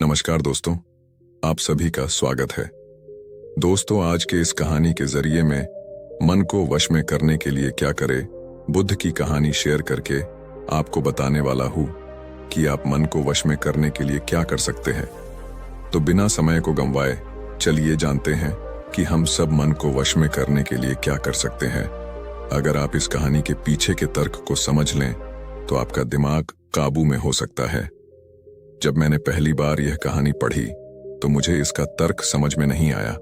नमस्कार दोस्तों, आप सभी का स्वागत है। दोस्तों, आज के इस कहानी के जरिए मैं मन को वश में करने के लिए क्या करें, बुद्ध की कहानी शेयर करके आपको बताने वाला हूँ कि आप मन को वश में करने के लिए क्या कर सकते हैं। तो बिना समय को गंवाए चलिए जानते हैं कि हम सब मन को वश में करने के लिए क्या कर सकते हैं। अगर आप इस कहानी के पीछे के तर्क को समझ लें तो आपका दिमाग काबू में हो सकता है। जब मैंने पहली बार यह कहानी पढ़ी तो मुझे इसका तर्क समझ में नहीं आया,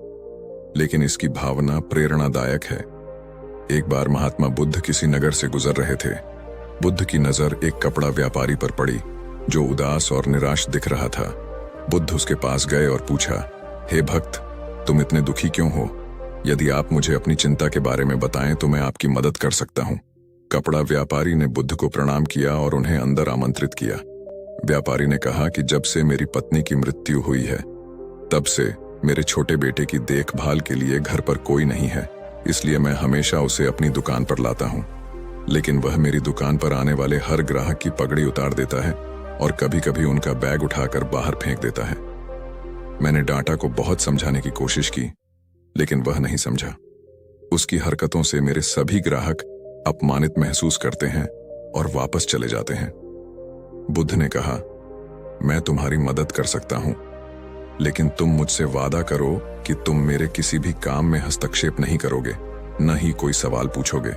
लेकिन इसकी भावना प्रेरणादायक है। एक बार महात्मा बुद्ध किसी नगर से गुजर रहे थे। बुद्ध की नजर एक कपड़ा व्यापारी पर पड़ी जो उदास और निराश दिख रहा था। बुद्ध उसके पास गए और पूछा, हे भक्त, तुम इतने दुखी क्यों हो? यदि आप मुझे अपनी चिंता के बारे में बताएं तो मैं आपकी मदद कर सकता हूं। कपड़ा व्यापारी ने बुद्ध को प्रणाम किया और उन्हें अंदर आमंत्रित किया। व्यापारी ने कहा कि जब से मेरी पत्नी की मृत्यु हुई है तब से मेरे छोटे बेटे की देखभाल के लिए घर पर कोई नहीं है, इसलिए मैं हमेशा उसे अपनी दुकान पर लाता हूं। लेकिन वह मेरी दुकान पर आने वाले हर ग्राहक की पगड़ी उतार देता है और कभी-कभी उनका बैग उठाकर बाहर फेंक देता है। मैंने डांटा को बहुत समझाने की कोशिश की, लेकिन वह नहीं समझा। उसकी हरकतों से मेरे सभी ग्राहक अपमानित महसूस करते हैं और वापस चले जाते हैं। बुद्ध ने कहा, मैं तुम्हारी मदद कर सकता हूं, लेकिन तुम मुझसे वादा करो कि तुम मेरे किसी भी काम में हस्तक्षेप नहीं करोगे, न ही कोई सवाल पूछोगे।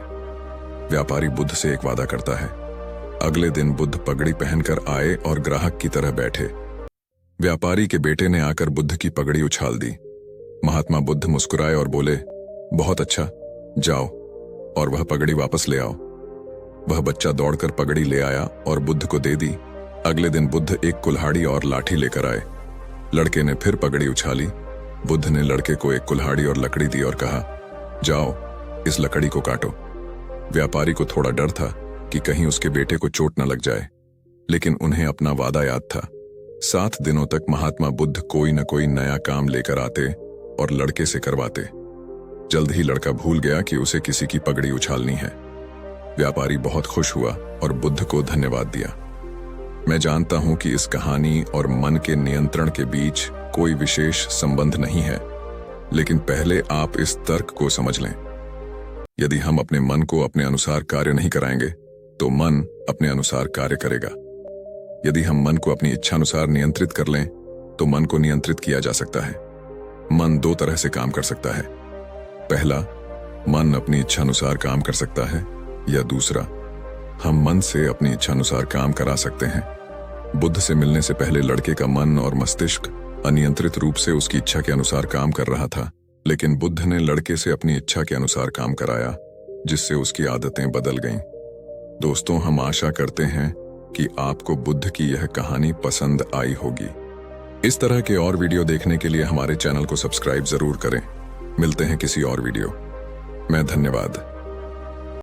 व्यापारी बुद्ध से एक वादा करता है। अगले दिन बुद्ध पगड़ी पहनकर आए और ग्राहक की तरह बैठे। व्यापारी के बेटे ने आकर बुद्ध की पगड़ी उछाल दी। महात्मा बुद्ध मुस्कुराए और बोले, बहुत अच्छा, जाओ और वह पगड़ी वापस ले आओ। वह बच्चा दौड़कर पगड़ी ले आया और बुद्ध को दे दी। अगले दिन बुद्ध एक कुल्हाड़ी और लाठी लेकर आए। लड़के ने फिर पगड़ी उछाली। बुद्ध ने लड़के को एक कुल्हाड़ी और लकड़ी दी और कहा, जाओ इस लकड़ी को काटो। व्यापारी को थोड़ा डर था कि कहीं उसके बेटे को चोट न लग जाए, लेकिन उन्हें अपना वादा याद था। 7 दिनों तक महात्मा बुद्ध कोई न कोई नया काम लेकर आते और लड़के से करवाते। जल्द ही लड़का भूल गया कि उसे किसी की पगड़ी उछालनी है। व्यापारी बहुत खुश हुआ और बुद्ध को धन्यवाद दिया। मैं जानता हूं कि इस कहानी और मन के नियंत्रण के बीच कोई विशेष संबंध नहीं है, लेकिन पहले आप इस तर्क को समझ लें। यदि हम अपने मन को अपने अनुसार कार्य नहीं कराएंगे तो मन अपने अनुसार कार्य करेगा। यदि हम मन को अपनी इच्छानुसार नियंत्रित कर लें तो मन को नियंत्रित किया जा सकता है। मन 2 तरह से काम कर सकता है। पहला, मन अपनी इच्छानुसार काम कर सकता है, या दूसरा, हम मन से अपनी इच्छानुसार काम करा सकते हैं। बुद्ध से मिलने से पहले लड़के का मन और मस्तिष्क अनियंत्रित रूप से उसकी इच्छा के अनुसार काम कर रहा था, लेकिन बुद्ध ने लड़के से अपनी इच्छा के अनुसार काम कराया, जिससे उसकी आदतें बदल गईं। दोस्तों, हम आशा करते हैं कि आपको बुद्ध की यह कहानी पसंद आई होगी। इस तरह के और वीडियो देखने के लिए हमारे चैनल को सब्सक्राइब जरूर करें। मिलते हैं किसी और वीडियो में। धन्यवाद।